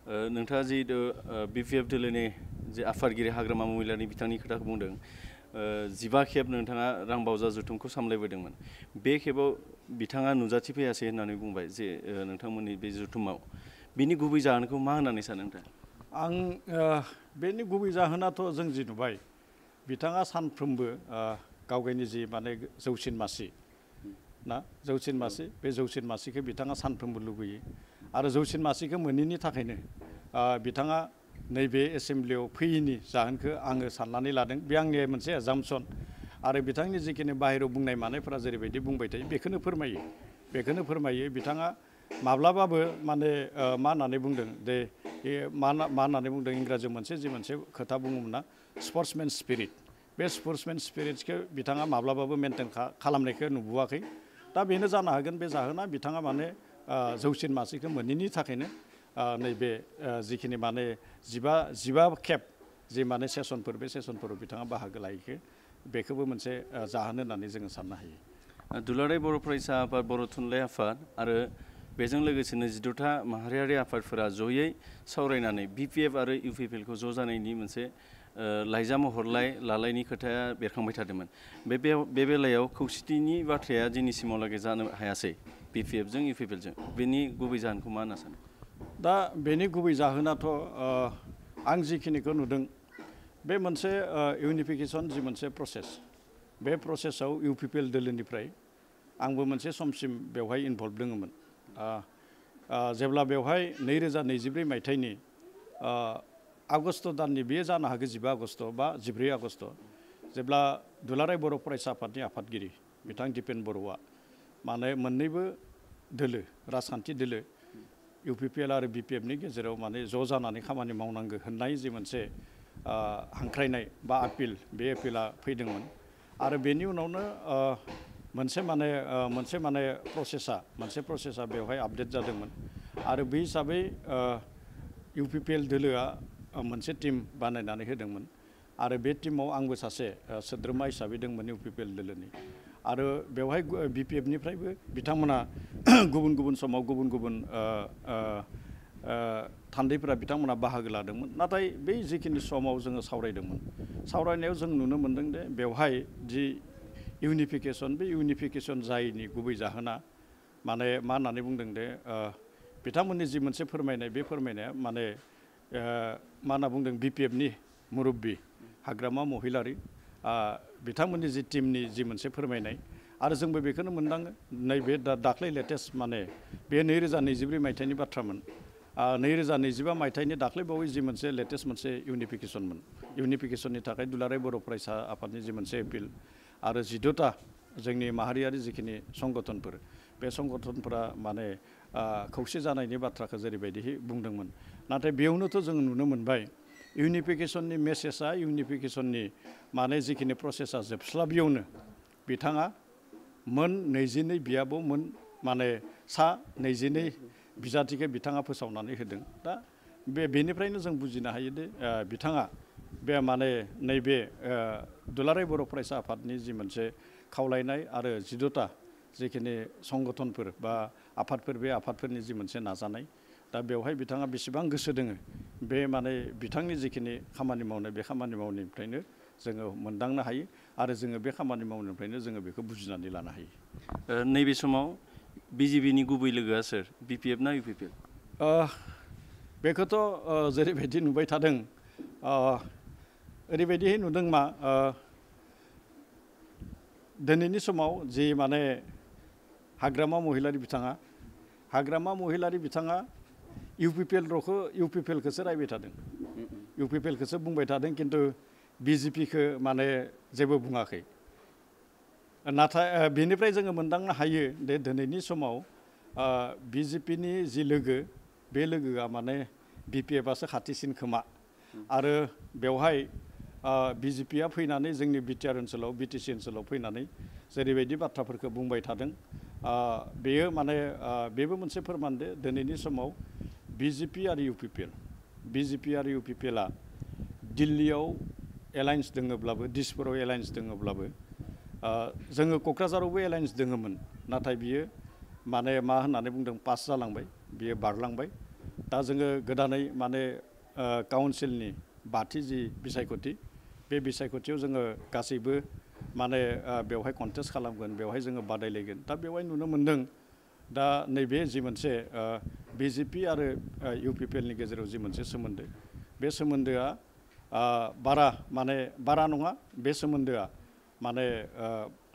नोंथाङा जि बिपिएफ दोलोनि जे आफादगिरि हाग्रामा महिलारि बिथांनि खोथाखौ बुंदों 15 खेब नोंथाङा रांबावजा जथुमखौ सामलायबोदोंमोन बे खेबाव बिथाङा नुजाथिफैयासै होननानै बुंबाय जे नोंथांमोननि बे जथुमाव बिनि गुबै जाहोनखौ मा होननानै सानो नोंथां? आं बेनि गुबै जाहोनाथ' जों जि नुबाय बिथाङा सानफ्रोमबो गावगायनि जि माने जौसिन मासि ना जौसिन मासि बे जौसिन मासिखौ बिथाङा सानफ्रोमबो लुबैयो आरो जौसिन मासिखौ मोनैनि थाखायनो बिथाङा नैबे एसेम्ब्लियाव फैयैनि जाहोनखौ आङो साननानै लादों बे आंनि मोनसे एजाम्पसन आरो बिथांनि जिखिनि बाहेरायाव बुंनाय मानायफोरा जेरैबायदि बुंबाय थायो बेखौनो फोरमायो बिथाङा माब्लाबाबो माने मा होननानै बुंदों दे मा होननानै बुंदों इंराजियाव मोनसे खोथा बुङोमोन ना स्पर्ट्समेन स्पिरिट बे स्पर्ट्समेन स्पिरिट्सखौ बिथाङा माब्लाबाबो मेनटेन खालामनायखौ नुबोआखै दा बेनो जानो हागोन बे जाहोना बिथाङा माने जौसिन मासिखौ मोनैनि थाखायनो नैबे जिखिनि माने 15 खेब जि माने सेसनफोर बे सेसनफोराव बिथाङा बाहागो लायैखो बेखौबो मोनसे जाहोन होननानै जोङो साननो हायो। दुलाराय बर' फरायसा आफाद बर' थुनलाइ आफाद आरो बेजों लोगोसेनो 14था माहारियारि आफादफोरा जयै सावरायनानै बिपिएफ आरो इउपिपिएलखौ ज' जानायनि मोनसे लाइजाम हरलाय लालायनि खोथाया बेरखांबाय थादोंमोन बे बेलायाव खौसेथिनि बाथ्राया दिनैसिमावलागै जानो हायासै बिपिएफजों इउपिपिएलजों बेनि गुबै जाहोनखौ मा होनना सानो? दा बेनि गुबै जाहोनाथ' आं जिखिनिखौ नुदों बे मोनसे इउनिफिकेसन जि मोनसे प्रसेस बे प्रसेसआव इउपिपिएल दोलोनिफ्राय आंबो मोनसे समसिम बेवहाय इनभल्भ दङमोन जेब्ला बेवहाय 2024 मायथाइनि आगस्ट दाननि बेयो जानो हागौ 15 आगस्ट बा 14 आगस्ट जेब्ला दुलाराय बर' फरायसा आफादनि आफादगिरि बिथां दिपेन बर'आ माने मोननैबो दोलो राजखान्थि दोलो इउपिपिएल आरो बिपिएफनि गेजेराव माने ज' जानानै खामानि मावनांगौ होननाय जि मोनसे हांख्रायनाय बा आपिल बे आपिला फैदोंमोन आरो बेनि उनावनो मोनसे प्रसेसा बेवहाय आपडेट जादोंमोन आरो बे हिसाबै इउपिपिएल दोलोआ मोनसे टिम बानायनानै होदोंमोन आरो बे टिमाव आंबो सासे सोद्रोमा हिसाबै दंमोन इउपिपिएल दोलोनि आरो बेवहाय बिपिएफनिफ्रायबो बिथांमोना गुबुन समाव गुबुन थान्दैफोरा बिथांमोना बाहागो लादोंमोन नाथाय बै जिखिनि समाव जोङो सावरायनायाव जों नुनो मोनदों दे बेवहाय जि इउनिफिकेसन बे इउनिफिकेसन जायैनि गुबै जाहोना माने मा होननानै बुंदों दे बिथांमोननि जि मोनसे फोरमायनाय बे फोरमायनाया माने मा होनना बुंदों बिपिएफनि मुरब्बि हाग्रामा महिलारि बिथांमोननि जि टिमनि जि मोनसे फोरमायनाय आरो जोंबो बेखौनो मोनदाङो नैबे दाख्लै लेटेस्ट माने बे 2024 मायथाइनि बाथ्रामोन 2025 मायथाइनि दाख्लैबावै जि मोनसे लेटेस्ट मोनसे इउनिफिकेसननि थाखाय दुलाराय बर' फरायसा आफादनि जि मोनसे एपिल आरो 14था जोंनि माहारियारि जिखिनि संगठनफोर बे संगठनफोरा माने खौसे जानायनि बाथ्राखौ जेरैबायदि बुंदोंमोन नाथाय बेयावनोथ' जों नुनो मोनबाय इउनिफिकेसननि मेसेजआ इउनिफिकेसननि माने जिखिनि प्रसेसा जोबस्लाबियावनो बिथाङा मोन 22 बियाबाव माने सा 22 बिजाथिखौ बिथाङा फोसावनानै होदों दा बेनिफ्रायनो जों बुजिनो हायो दे बिथाङा बे माने नैबे दुलाराय बर' फरायसा आफादनि जि मोनसे खावलायनाय आरो 14था जिखिनि संगठनफोर बा आफादफोर बे आफादफोरनि जि मोनसे नाजानाय दा बेवहाय बिथाङा बेसेबां गोसो दोङो बे माने बिथांनि जिखिनि खामानि मावनाय बे खामानि मावनायनिफ्रायनो जोङो मोनदांनो हायो आरो जोङो बे खामानि मावनायनिफ्रायनो जोङो बेखौ बुजिनानै लानो हायो। नैबे समाव बिजेपिनि गुबै लोगोआ सोर बिपिएफ ना इउपिपिएल? बेखौथ' जेरैबायदि नुबाय थादों ओरैबायदिहै नुदों मा दिनैनि समाव जि माने हाग्रामा महिलारि बिथाङा इउपिपिएलखौसो रायबाय थादों इउपिपिएलखौसो बुंबाय थादों खिन्थु बिजेपिखौ माने जेबो बुङाखै नाथाय बेनिफ्राय जोङो मोनदांनो हायो दे दिनैनि समाव बिजेपिनि जि लोगो बे लोगोआ माने बिपिएफआसो खाथिसिन खोमा आरो बेवहाय बिजेपिया फैनानै जोंनि बिटिआर ओनसोलाव बिटिसि ओनसोलाव फैनानै जेरैबायदि बाथ्राफोरखौ बुंबाय थादों बेयो माने बेबो मोनसे फोरमान दे दिनैनि समाव बिजेपि आरो इउपिपिएलआ दिल्लीयाव एलायन्स दङब्लाबो दिसपुराव एलायन्स दङब्लाबो जोङो क'क्राझारावबो एलायन्स दङमोन नाथाय बियो माने मा होननानै बुंदों पास जालांबाय बियो बारलांबाय दा जोङो गोदानै माने काउन्सिलनि बाथि जि बिसायख'थि बे बिसायख'थियाव जोङो गासैबो माने बेवहाय कन्टेस्ट खालामगोन बेवहाय जोङो बादायलायगोन दा बेवहाय नुनो मोन्दों दा नैबे जि मोनसे BJP आरो UPPL नि गेजेराव जि मोनसे सोमोन्दो बे सोमोन्दोआ बारा नङा बे सोमोन्दोआ माने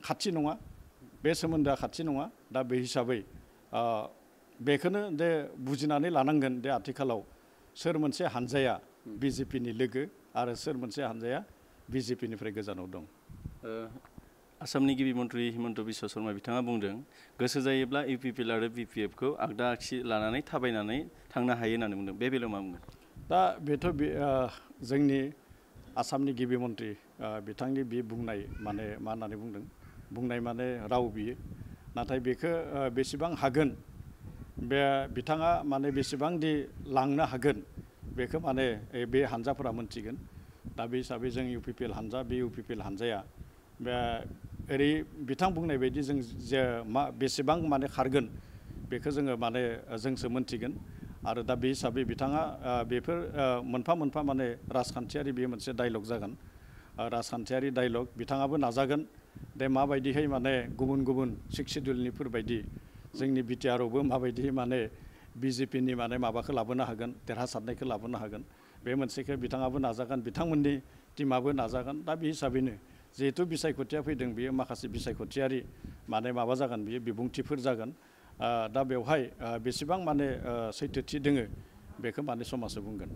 खाथि नङा बे सोमोन्दोआ खाथि नङा दा बे हिसाबै बेखौनो दे बुजिनानै लानांगोन दे आथिखालाव सोर मोनसे हानजाया BJP नि लोगो आरो सोर मोनसे हानजाया BJP निफ्राय गोजानाव दं। आसामनि गिबि मन्थ्रि हिमन्त बिश्व शर्मा बिथाङा बुंदों गोसो जायोब्ला UPPL आरो BPF खौ आगदा आगसि लानानै थाबायनानै थांनो हायो होननानै बुंदों बे बेलायाव मा बुंगोन? दा बेथ' जोंनि आसामनि गिबि मन्थ्रि बिथांनि बे बुंनाय माने मा होननानै बुंदों बुंनाय माने राव बियो नाथाय बेखौ बेसेबां हागोन बे बिथाङा माने बेसेबांदि लांनो हागोन बेखौ माने बे हानजाफोरा मोनथिगोन दा बे हिसाबै जों UPPL हानजा बे UPPL हानजाया बे ओरै बिथां बुंनाय बायदि जों जे बेसेबां माने खारगोन बेखौ जोङो माने जोंसो मोनथिगोन आरो दा बे हिसाबै बिथाङा बेफोर मोनफा मोनफा माने राजखान्थियारि बेयो मोनसे डायलग जागोन राजखान्थियारि डायलग बिथाङाबो नाजागोन दे माबायदिहाय माने गुबुन गुबुन सिक्स सिडिउलनिफोर बायदि जोंनि BTR आवबो माबायदि माने BJP नि माने माबाखौ लाबोनो हागोन देरहासारनायखौ लाबोनो हागोन बे मोनसेखौ बिथाङाबो नाजागोन बिथांमोननि टिमाबो नाजागोन दा बे हिसाबैनो जिहेतु बिसायख'थिया फैदों बियो माखासे बिसायख'थियारि माने माबा जागोन बियो बिबुंथिफोर जागोन दा बेवहाय बेसेबां माने सैथोथि दोङो बेखौ माने समाजा बुंगोन।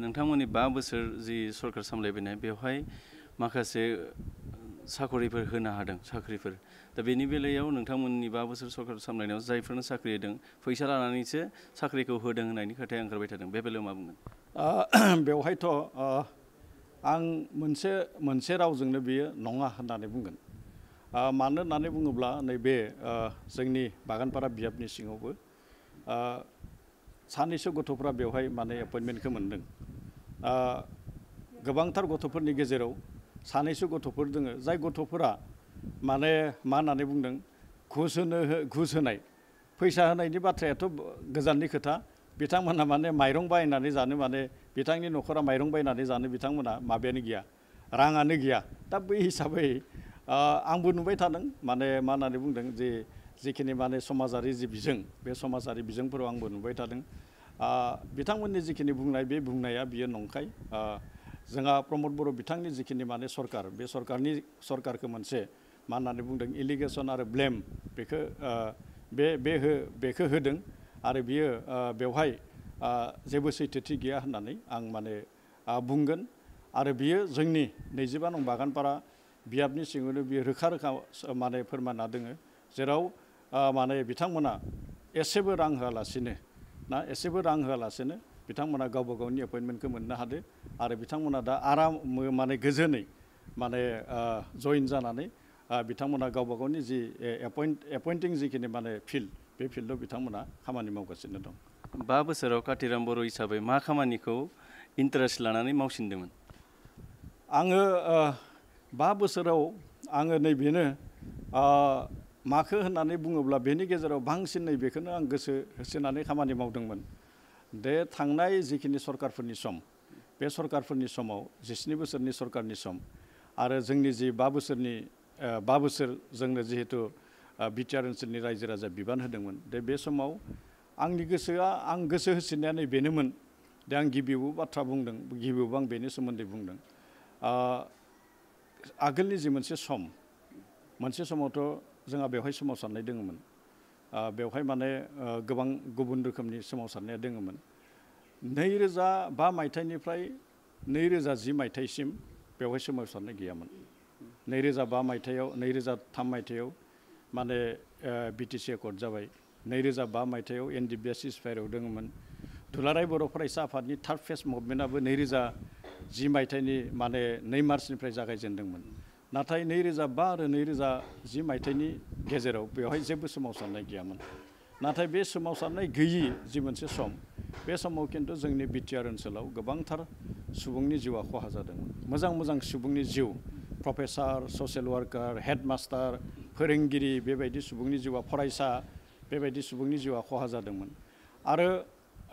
नोंथांमोननि 5 बोसोर जि सरकार सामलायबोनाय बेवहाय माखासे साखरिफोर होनो हादों साख्रिफोर दा बेनि बेलायाव नोंथांमोननि 5 बोसोर सरकार सामलायनायाव जायफोरनो साख्रि होदों फैसा लानानैसो साख्रिखौ होदों होननायनि खोथाया ओंखारबाय थादों बे बेलायाव मा बुंगोन? बेवहायथ' आं मोनसे रावजोंनो बियो नङा होननानै बुंगोन मानो होननानै बुङोब्ला नैबे जोंनि बागानपारा बियाबनि सिङावबो सानैसो गथ'फ्रा बेवहाय माने एपइन्टमेन्टखौ मोनदों गोबांथार गथ'फोरनि गेजेराव सानैसो गथ'फोर दङ जाय गथ'फोरा माने मा होननानै बुंदों घुस होनाय फैसा होनायनि बाथ्रायाथ' गोजाननि खोथा बिथांमोना माने माइरं बायनानै जानो माने बिथांनि न'खरा माइरं बायनानै जानो बिथांमोना माबायानो गैया राङानो गैया दा बै हिसाबै आंबो नुबाय थादों माने मा होननानै बुंदों जे जिखिनि माने समाजारि जि बिजों बे समाजारि बिजोंफोराव आंबो नुबाय थादों बिथांमोननि जिखिनि बुंनाय बे बुंनाया बियो नंखाय जोंहा प्रमद बर' बिथांनि जिखिनि माने सरकार बे सरकारखौ मोनसे मा होननानै बुंदों एलिगेसन आरो ब्लेम बेखौ होदों आरो बियो बेवहाय जेबो सैथोथि गैया होननानै आं माने बुंगोन आरो बियो जोंनि 25 नं बागानपारा बियाबनि सिङावनो बियो रोखा माने फोरमायना दोङो जेराव माने बिथांमोना एसेबो रां होआलासिनो बिथांमोना गावबा गावनि एपइन्टमेन्टखौ मोननो हादो आरो बिथांमोना दा आराम माने गोजोनै माने जइन जानानै बिथांमोना गावबा गावनि जि एपइन्टिं जिखिनि माने फिल्ड बे फिल्डआव बिथांमोना खामानि मावगासिनो दं। 5 बोसोराव कातिराम बर' हिसाबै मा खामानिखौ इन्टारेस्ट लानानै मावसिनदोंमोन? आङो 5 बोसोराव आङो नैबेनो माखो होननानै बुङोब्ला बेनि गेजेराव बांसिन नैबेखौनो आं गोसो होसोनानै खामानि मावदोंमोन दे थांनाय जिखिनि सरकारफोरनि सम बे सरकारफोरनि समाव 17 बोसोरनि सरकारनि सम आरो जोंनि जि 5 बोसोर जोंनो जिहेतु BTR ओनसोलनि रायजो राजा बिबान होदोंमोन दे बे समाव आंनि गोसोआ आं गोसो होसिननाया नैबेनोमोन दे आं गिबियावबो आं बेनि सोमोन्दै बुंदों आगोलनि जि मोनसे समावथ' जोंहा बेवहाय सोमावसारनाय दोङोमोन बेवहाय माने गोबां गुबुन रोखोमनि सोमावसारनाया दोङोमोन 2005 मायथाइनिफ्राय 2010 मायथाइसिम बेवहाय सोमावसारनाय गैयामोन 2005 मायथाइयाव 2003 मायथाइयाव माने BTC एकर्ड जाबाय 2005 मायथाइयाव NDPS सिजफायाराव दोङोमोन दुलाराय बर' फरायसा आफादनि 3rd फेज मुभमेन्टआबो 2010 मायथाइनि माने 2 मार्चनिफ्राय जागायजेनदोंमोन नाथाय 2005 आरो 2010 मायथाइनि गेजेराव बेवहाय जेबो सोमावसारनाय गैयामोन नाथाय बे सोमावसारनाय गैयि जि मोनसे सम बे समाव खिन्थु जोंनि BTR ओनसोलाव गोबांथार सुबुंनि जिउआ खहा जादोंमोन मोजां सुबुंनि जिउ प्रफेसार ससियेल वार्कार हेडमास्टार फोरोंगिरि बेबायदि सुबुंनि जिउआ फरायसा बेबायदि सुबुंनि जिउआ खहा जादोंमोन आरो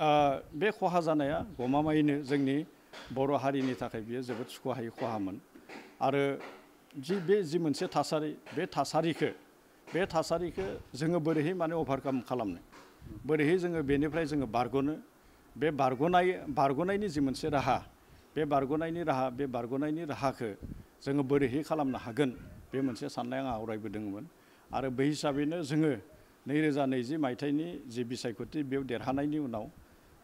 बे खहा जानाया गमामायैनो जोंनि बर' हारिनि थाखाय बियो जोबोद सुख'हायै खहामोन आरो जि मोनसे थासारि बे थासारिखौ जोङो बोरैहाय माने अभारकाम खालामनो बोरैहाय जोङो बेनिफ्राय जोङो बारग'नो बे बारग'नायनि जि मोनसे राहा बे बारग'नायनि राहाखौ जोङो बोरैहाय खालामनो हागोन बे मोनसे साननाय आं आवरायबोदोंमोन आरो बै हिसाबैनो जोङो 2020 मायथाइनि जि बिसायख'थि बेयाव देरहानायनि उनाव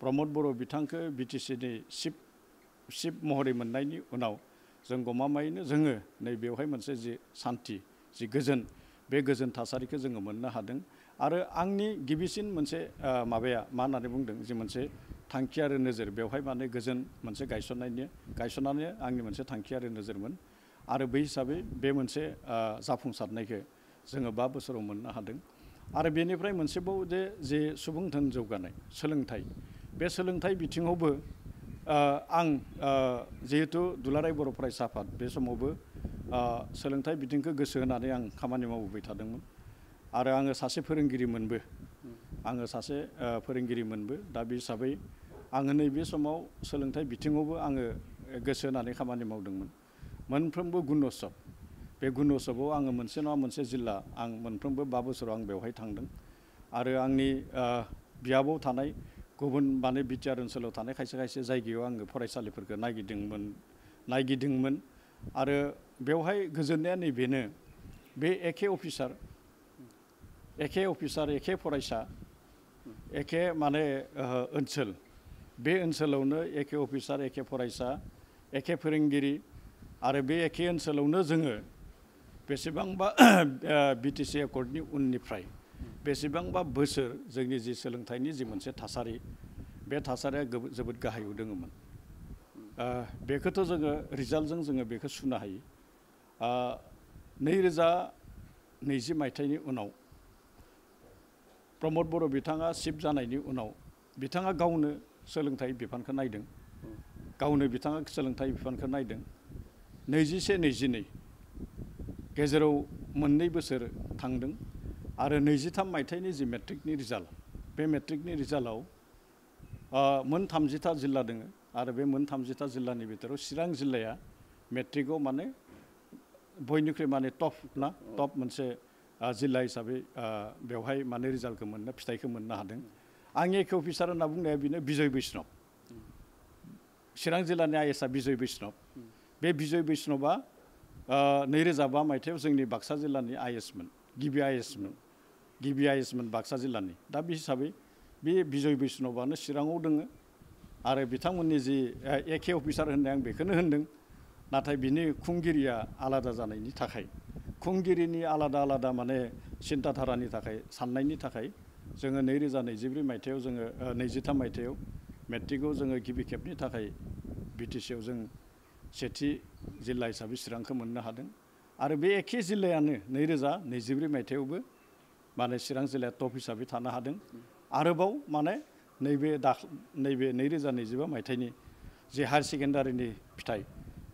प्रमद बर' बिथांखौ बिटिसिनि चिफ महरै मोननायनि उनाव जों गमामायैनो जोङो नैबेवहाय मोनसे जि सान्थि जि गोजोन बे गोजोन थासारिखौ जोङो मोननो हादों आरो आंनि गिबिसिन मोनसे माबाया मा होननानै बुंदों जि मोनसे थांखि आरो नोजोर बेवहाय माने गोजोन मोनसे गायसननानै आंनि मोनसे थांखि आरो नोजोरमोन आरो बै हिसाबै बे मोनसे जाफुंसारनायखौ जोङो 5 बोसोराव मोननो हादों आरो बेनिफ्राय मोनसेबाव जे सुबुं धोन जौगानाय सोलोंथाइ बे सोलोंथाइ बिथिङावबो आं जिहेतु दुलाराय बर' फरायसा आफाद बे समावबो सोलोंथाइ बिथिंखौ गोसो होनानै आं खामानि मावबोबाय थादोंमोन आरो आङो सासे फोरोंगिरिमोनबो दा बे हिसाबै आङो नैबे समाव सोलोंथाइ बिथिङावबो आङो गोसो होनानै खामानि मावदोंमोन मोनफ्रोमबो गुण'त्सब बे गुण'त्सबआव आङो मोनसे नङा मोनसे जिल्ला आं मोनफ्रोमबो 5 बोसोराव आं बेवहाय थांदों आरो आंनि बियाबाव थानाय गुबुन माने बिटिआर ओनसोलाव थानाय खायसे जायगायाव आङो फरायसालिफोरखौ नायगिदिंमोन आरो बेवहाय गोजोननाया नैबेनो बे एखे अफिसार एखे फरायसा एखे माने ओनसोल बे ओनसोलावनो एखे अफिसार एखे फरायसा एखे फोरोंगिरि आरो बे एखे ओनसोलावनो जोङो बेसेबांबा बिटिसि एकर्डनि उननिफ्राय बेसेबांबा बोसोर जोंनि जि सोलोंथाइनि जि मोनसे थासारि बे थासारिया जोबोद गाहायाव दङमोन बेखौथ' जोङो रिजाल्टजों जोङो बेखौ सुनो हायो 2020 मायथाइनि उनाव प्रमद बर' बिथाङा चिफ जानायनि उनाव बिथाङा गावनो सोलोंथाइ बिफानखौ नायदों 21-22 गेजेराव 2 बोसोर थांदों आरो 23 मायथाइनि जि मेट्रिकनि रिजाल्ट बे मेट्रिकनि रिजाल्टआव मोन 30था जिल्ला दङ आरो बे मोन 30था जिल्लानि बिथोराव चिरां जिल्लाया मेट्रिकआव माने बयनिख्रुइ माने टप मोनसे जिल्ला हिसाबै बेवहाय माने रिजाल्टखौ फिथाइखौ मोननो हादों आंनि एखे अफिसार होनना बुंनाया बेनो बिजय बैष्णव चिरां जिल्लानि आइएसआ बिजय बैष्णव बे बिजय बैष्णवआ 2005 मायथाइयाव जोंनि बाक्सा जिल्लानि आइएसमोन गिबि आइएसमोन बाक्सा जिल्लानि दा बे हिसाबै बे बिजय बैष्णवआनो चिराङाव दङ आरो बिथांमोननि जि एखे अफिसार होननाय आं बेखौनो होनदों नाथाय बिनि खुंगिरिया आलादा जानायनि थाखाय खुंगिरिनि आलादा माने सिन्ताधारानि थाखाय साननायनि थाखाय जोङो 2024 मायथाइयाव जोङो 23 मायथाइयाव मेट्रिकआव जोङो गिबि खेबनि थाखाय बिटिसिआव जों सेथि जिल्ला हिसाबै चिरांखौ मोननो हादों आरो बे एखे जिल्लायानो 2024 मायथाइयावबो माने चिरां जिल्लाया टप हिसाबै थानो हादों आरोबाव माने नैबे 2025 मायथाइनि जे हायार सेकेन्डारिनि फिथाइ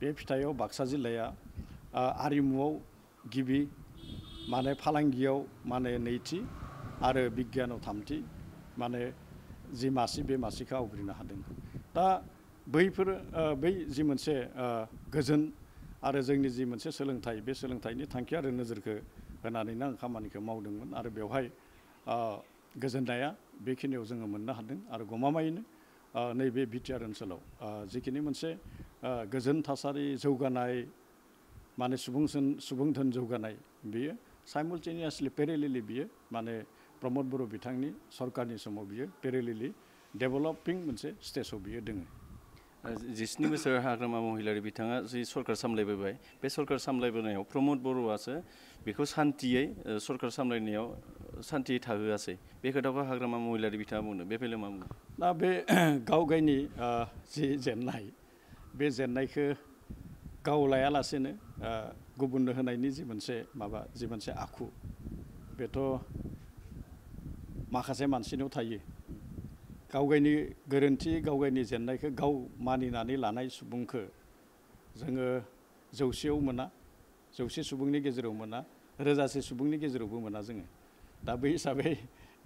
बे फिथाइयाव बाक्सा जिल्लाया आरिमुआव गिबि माने फालांगियाव माने नैथि आरो बिगियानाव थामथि माने जि मासि बे मासिखौ आवग्रिनो हादों दा बैफोर बै जि मोनसे गोजोन आरो जोंनि जि मोनसे सोलोंथाइ बे सोलोंथाइनि थांखि आरो नोजोरखौ होनानैनो आं खामानिखौ मावदोंमोन आरो बेवहाय गोजोननाया बेखिनियाव जोङो मोननो हादों आरो गमामायैनो नैबे बिटिआर ओनसोलाव जिखिनि मोनसे गोजोन थासारि जौगानाय माने सुबुं धोन जौगानाय बियो साइमultaneously पेरेलेलि बियो माने प्रमद बर' बिथांनि सरकारनि समाव बियो पेरेलेलि डेभेलपिं मोनसे स्टेजाव बियो दोङो 17 बोसोर हाग्रामा महिलारि बिथाङा जि सरकार सामलायबोबाय बे सरकार सामलायबोनायाव प्रमद बर'आसो बेखौ सान्थियै सरकार सामलायनायाव सान्थियै थाहोआसै बे खोथाखौ हाग्रामा महिलारि बिथाङा बुंदों बे बेलायाव मा बुङो दा बे गावगायनि जि जेननाय बे जेननायखौ गाव लायालासेनो गुबुननो होनायनि जि मोनसे आखु बेथ' माखासे मानसिनाव थायो गावगायनि गोरोन्थि गावगायनि जेननायखौ गाव मानिनानै लानाय सुबुंखौ जोङो जौसेयाव मोना जौसे सुबुंनि गेजेराव मोना रोजासे सुबुंनि गेजेरावबो मोना जोङो दा बै हिसाबै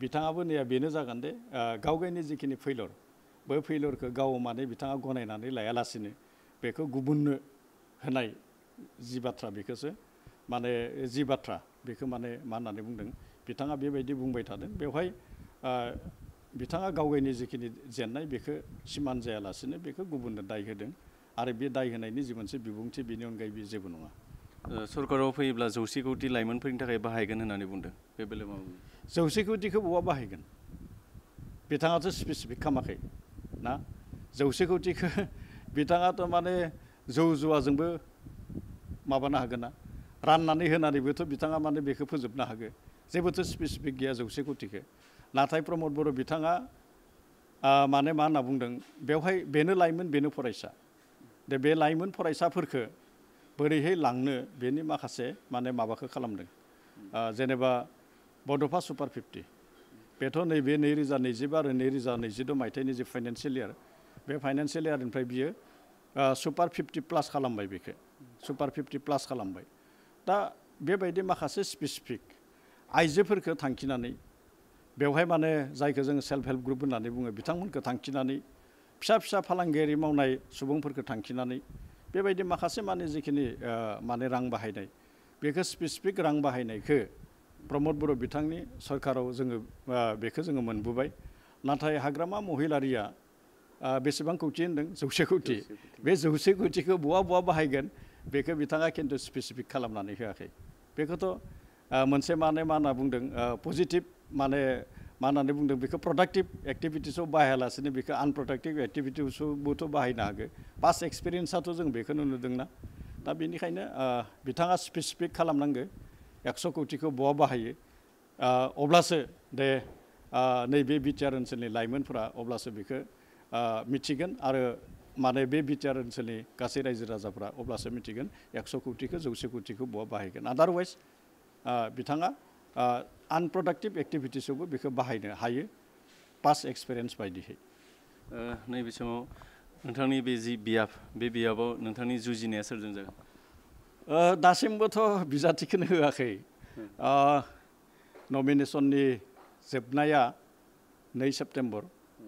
बिथाङाबो नैया बेनो जागोन दे गावगायनि जिखिनि फैलर बै फेलियरखौ गाव माने बिथाङा गनायनानै लायालासिनो बेखौ गुबुननो होनाय जि बाथ्रा बेखौसो माने जि बाथ्रा बेखौ माने मा होननानै बुंदों बिथाङा बेबायदि बुंबाय थादों बेवहाय बिथाङा गावगायनि जिखिनि जेननाय बेखौ सिमान जायालासिनो बेखौ गुबुननो दाय होदों आरो बे दाय होनायनि जि मोनसे बिबुंथि बेनि अनगायै बे जेबो नङा। सरकाराव फैयोब्ला 100 कौटि लाइमोनफोरनि थाखाय बाहायगोन होननानै बुंदों बे बेलायाव मा बुङो? 100 कौटिखौ बहा बाहायगोन बिथाङाथ' स्पेसिफिक खालामाखै ना 100 कौटिखौ बिथाङाथ' माने जौ जुवाजोंबो माबानो हागोन ना राननानै होनानैबोथ' बिथाङा माने बेखौ फोजोबनो हागोन जेबोथ' स्पेसिफिक गैया 100 कौटिखौ नाथाय प्रमद बर' बिथाङा माने मा होनना बुंदों बेवहाय बेनो लाइमोन बेनो फरायसा दे बे लाइमोन फरायसाफोरखो बोरैहाय लांनो बेनि माखासे माने माबाखौ खालामदों जेनेबा बड'फा सुपार 50 बेथ' नैबे 2025 आरो 2026 मायथाइनि जे फाइनान्सियेल इयार बे फाइनान्सियेल इयारनिफ्राय बियो सुपार 50 प्लास खालामबाय बेखौ सुपार 50 प्लास खालामबाय दा बेबायदि माखासे स्पेसिफिक आइजोफोरखौ थांखिनानै बेवहाय माने जायखौ जों सेल्फ हेल्प ग्रुप होननानै बुङो बिथांमोनखौ थांखिनानै फिसा फिसा फालांगियारि मावनाय सुबुंफोरखौ थांखिनानै बेबायदि माखासे माने जिखिनि माने रां बाहायनाय बेखौ स्पेसिफिक रां बाहायनायखौ प्रमद बर' बिथांनि सरकाराव जोङो बेखौ जोङो मोनबोबाय नाथाय हाग्रामा महिलारिया बेसेबां कौटि होनदों 100 कौटि बे 100 कौटिखौ बहा बाहायगोन बेखौ बिथाङा खिन्थु स्पेसिफिक खालामनानै होआखै बेखौथ' मोनसे माने मा होनना बुंदों पजिटिभ माने मा होननानै बुंदों बेखौ प्रडाक्टिभ एक्टिभिटिसाव बाहायालासिनो बेखौ आनप्रडाक्टिभ एक्टिभिटिसावबोथ' बाहायनो हागोन पास्ट एक्सपिरियेन्सआथ' जों बेखौनो नुदोंना दा बेनिखायनो बिथाङा स्पेसिफिक खालामनांगौ 100 कौटिखौ बहा बाहायो अब्लासो दे नैबे बिटिआर ओनसोलनि लाइमोनफोरा अब्लासो बेखौ मिथिगोन आरो माने बे बिटिआर ओनसोलनि गासै रायजो राजाफ्रा अब्लासो मिथिगोन 100 कौटिखौ 100 कौटिखौ बहा बाहायगोन आदारवाइज बिथाङा आनप्रडाक्टिभ एक्टिभिटिसावबो बेखौ बाहायनो हायो पास्ट एक्सपिरियेन्स बायदिहै नैबे समाव नोंथांनि बे जि बियाब बे बियाबाव नोंथांनि जुजिनाया सोरजों जागोन दासिमबोथ' बिजाथिखौनो होआखै नमिनेसननि जोबनाया 2 सेप्तेम्बर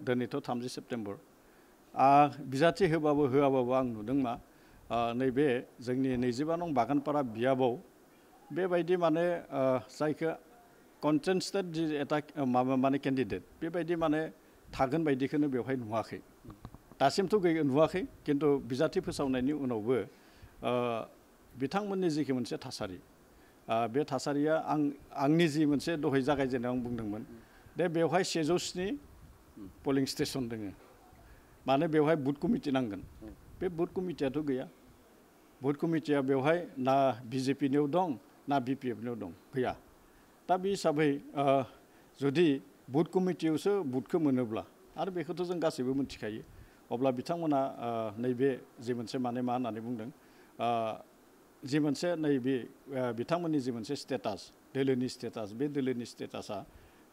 दिनैथ' 30 सेप्तेम्बर बिजाथि होबाबो होआबाबो आं नुदों मा नैबे जोंनि 25 नं बागानपारा बियाबाव बेबायदि माने जायखौ कन्टेस्टेड जि एटा माबा माने केन्डिडेट बेबायदि माने थागोन बायदिखौनो बेवहाय नुवाखै दासिमथ' नुवाखै खिन्थु बिजाथि फोसावनायनि उनावबो बिथांमोननि जिखि मोनसे थासारि बे थासारिया आंनि जि मोनसे दहाय जागायजेननायाव आं बुंदोंमोन दे बेवहाय 107 पलिं स्टेसन दोङो माने बेवहाय बुथ कमिटि नांगोन बे बुथ कमिटियाथ' गैया बुथ कमिटिया बेवहाय ना बिजेपिनियाव दं ना बिपिएफनियाव दं गैया दा बे हिसाबै जुदि बुथ कमिटियावसो बुथखौ मोनोब्ला आरो बेखौथ' जों गासैबो मिथिखायो अब्ला बिथांमोना नैबे जि मोनसे माने मा होननानै बुंदों जि मोनसे नैबे बिथांमोननि जि मोनसे स्टेटास दोलोनि स्टेटास बे दोलोनि स्टेटासा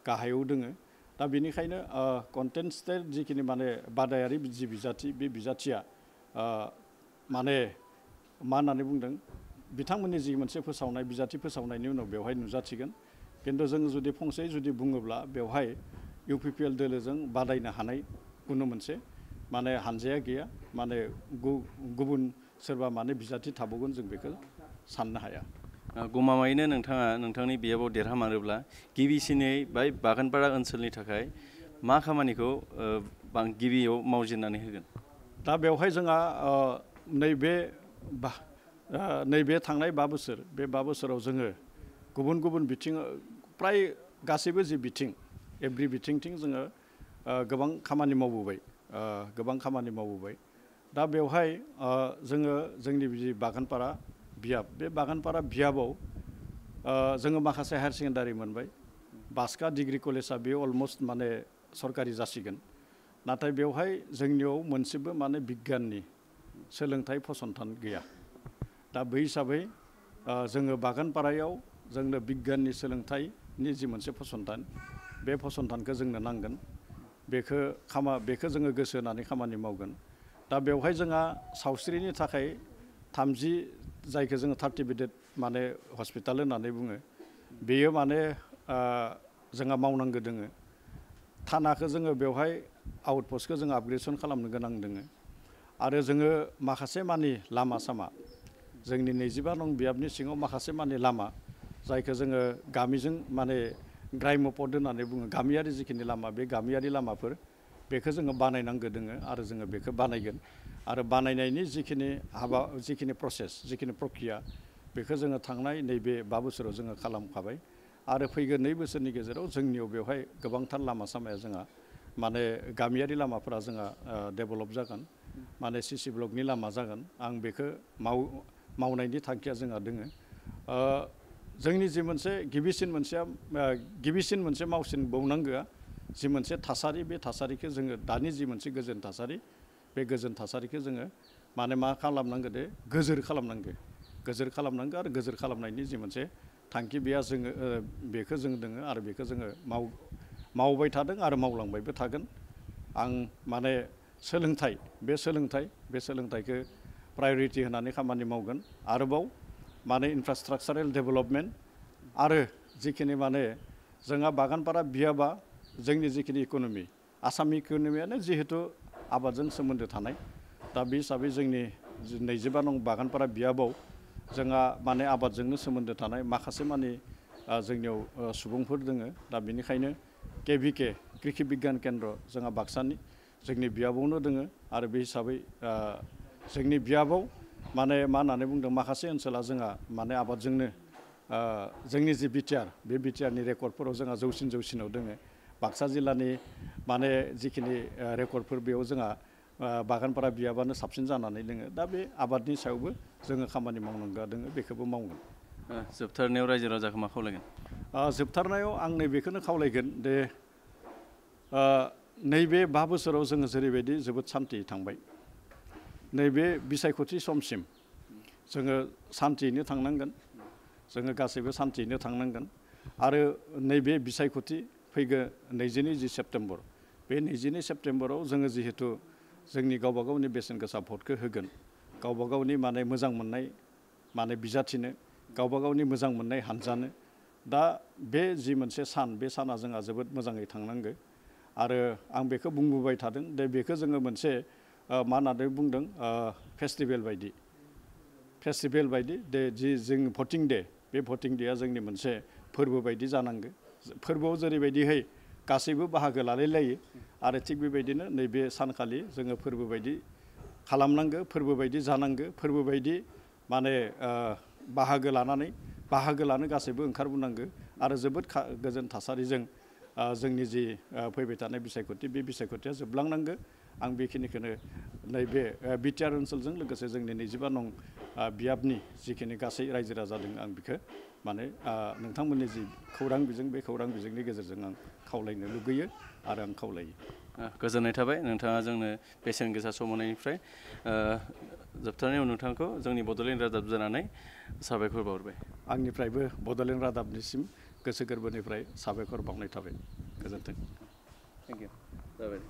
गाहायाव दोङो दा बेनिखायनो कन्टेस्टेड जिखिनि माने बादायारि जि बिजाथि बे बिजाथिया माने मा होननानै बुंदों बिथांमोननि जि मोनसे फोसावनाय बिजाथि फोसावनायनि उनाव बेवहाय नुजाथिगोन खिन्थु जों जुदि फंसेयै जुदि बुङोब्ला बेवहाय इउपिपिएल दोलोजों बादायनो हानाय कुनु मोनसे माने हानजाया गैया माने गुबुन सोरबा माने बिजाथि थाबावगोन जों बेखौ साननो हाया गमामायैनो नोंथाङा नोंथांनि बियाबाव देरहामारोब्ला गिबिसिनै बै बागानपारा ओनसोलनि थाखाय मा खामानिखौ गिबियाव मावजेननानै होगोन दा बेवहाय जोंहा नैबे थांनाय 5 बोसोर बे 5 बोसोराव जोङो गुबुन बिथिं फ्राय गासैबो जि बिथिं एभ्रि बिथिंथिं जोङो गोबां खामानि मावबोबाय दा बेवहाय जोङो जोंनि जि बागानपारा बियाब बे बागानपारा बियाबाव जोङो माखासे हायार सेकेन्डारि मोनबाय बास्का डिग्री कलेजआ बे अलमस्ट माने सरकारि जासिगोन नाथाय बेवहाय जोंनियाव मोनसेबो माने बिगियाननि सोलोंथाइ फसंथान गैया दा बै हिसाबै जोङो बागानपारायाव जोंनो बिगियाननि सोलोंथाइनि जि मोनसे फसंथान बे फसंथानखौ जोंनो नांगोन बेखौ जोङो गोसो होनानै खामानि मावगोन दा बेवहाय जोंहा सावस्रिनि थाखाय 30 जायखौ जोङो 30 बेडेड माने हस्पिटाल होननानै बुङो बेयो माने जोंहा मावनांगौ दोङो थानाखौ जोङो बेवहाय आउटपस्टखौ जों आपग्रेडेसन खालामनो गोनां दोङो आरो जोङो माखासे मानि लामा सामा जोंनि 25 नं बियाबनि सिङाव माखासे मानि लामा जायखौ जोङो गामिजों माने ग्राम्य पद होननानै बुङो गामियारि जिखिनि लामा बे गामियारि लामाफोर बेखौ जोङो बानायनांगौ दोङो आरो जोङो बेखौ बानायगोन आरो बानायनायनि जिखिनि प्रसेस जिखिनि प्रक्रिया बेखौ जोङो थांनाय नैबे 5 बोसोराव जोङो खालामखाबाय आरो फैगोन 2 बोसोरनि गेजेराव जोंनियाव बेवहाय गोबांथार लामा सामाया जोंहा माने गामियारि लामाफोरा जोंहा डेभेलप जागोन माने सिसि ब्लकनि लामा जागोन आं बेखौ मावनायनि थांखिया जोंहा दोङो जोंनि जि मोनसे गिबिसिन मोनसे मावसिनबावनांगौआ जि मोनसे थासारि बे थासारिखौ जोङो दानि जि मोनसे गोजोन थासारि बे गोजोन थासारिखौ जोङो माने मा खालामनांगौ दे गोजोर खालामनांगौ आरो गोजोर खालामनायनि जि मोनसे थांखि बेया जोङो बेखौ जों दोङो आरो बेखौ जोङो मावबाय थादों आरो मावलांबायबो थागोन आं माने बे सोलोंथाइखौ प्रायरिटि होनानै खामानि मावगोन आरोबाव माने इनफ्रास्ट्राक्चारेल डेभेलपमेन्ट आरो जिखिनि माने जोंहा बागानपारा बियाबा जोंनि जिखिनि इक'नमि आसामनि इक'नमियानो जिहेतु आबादजों सोमोन्दो थानाय दा बे हिसाबै जोंनि 25 नं बागानपारा बियाबाव जोंहा माने आबादजोंनो सोमोन्दो थानाय माखासे मानि जोंनियाव सुबुंफोर दोङो दा बेनिखायनो KVK कृषि बिगियान केन्द्र जोंहा बाक्सानि जोंनि बियाबावनो दोङो आरो बे हिसाबै जोंनि बियाबाव माने मा होननानै बुंदों माखासे ओनसोला जोंहा माने आबादजोंनो जोंनि जि बिटिआर बे बिटिआरनि रेकर्डफोराव जोंहा जौसिनाव दोङो बाक्सा जिल्लानि माने जिखिनि रेकर्डफोर बेयाव जोंहा बागानपारा बियाबानो साबसिन जानानै दोङो दा बे आबादनि सायावबो जोङो खामानि मावनांगौ दोङो बेखौबो मावगोन जोबथारनायाव रायजो राजाखौ मा खावलायगोन जोबथारनायाव आं नैबेखौनो खावलायगोन दे नैबे 5 बोसोराव जोङो जेरैबायदि जोबोद सान्थि थांबाय नैबे बिसायख'थि समसिम जोङो सान्थियैनो थांनांगोन जोङो गासैबो सान्थियैनो थांनांगोन आरो नैबे बिसायख'थि फैगोन 22 सेप्तेम्बर बे 22 सेप्तेम्बराव जोङो जिहेतु जोंनि गावबा गावनि बेसेन गोसा भटखौ होगोन गावबा गावनि माने मोजां मोननाय माने बिजाथिनो गावबा गावनि मोजां मोननाय हानजानो दा बे जि मोनसे बे साना जोंहा जोबोद मोजाङै थांनांगौ आरो आं बेखौ बुंबोबाय थादों दे बेखौ जोङो मोनसे मा होननानै बुंदों फेस्टिभेल बायदि दे जि जों भटिं डे बे भटिं डेआ जोंनि मोनसे फोरबो बायदि जानांगौ फोरबोआव जेरैबायदिहाय गासैबो बाहागो लालायलायो आरो थिग बेबायदिनो नैबे सानखालि जोङो फोरबो बायदि खालामनांगौ फोरबो बायदि जानांगौ फोरबो बायदि माने बाहागो लानो गासैबो ओंखारबोनांगो आरो जोबोद गोजोन थासारिजों जोंनि जि फैबाय थानाय बिसायख'थि बे बिसायख'थिया जोबलांनांगो आं बेखिनिखौनो नैबे बिटिआर ओनसोलजों लोगोसे जोंनि 25 नं बियाबनि जिखिनि गासै रायजो राजा दं आं बेखौ माने नोंथांमोननि जि खौरां बिजों बे खौरां बिजोंनि गेजेरजों आं खावलायनो लुगैयो आरो आं खावलायो गोजोननाय थाबाय नोंथाङा जोंनो बेसेन गोसा सम होनायनिफ्राय जोबथारनायाव नोंथांखौ जोंनि बड'लेण्ड रादाब जानानै साबायखर बावबाय आंनिफ्रायबो बड'लेण्ड रादाबनिसिम गोसो गोरबोनिफ्राय साबायखर बावनाय थाबाय गोजोन्थों थेंक इउ जाबाय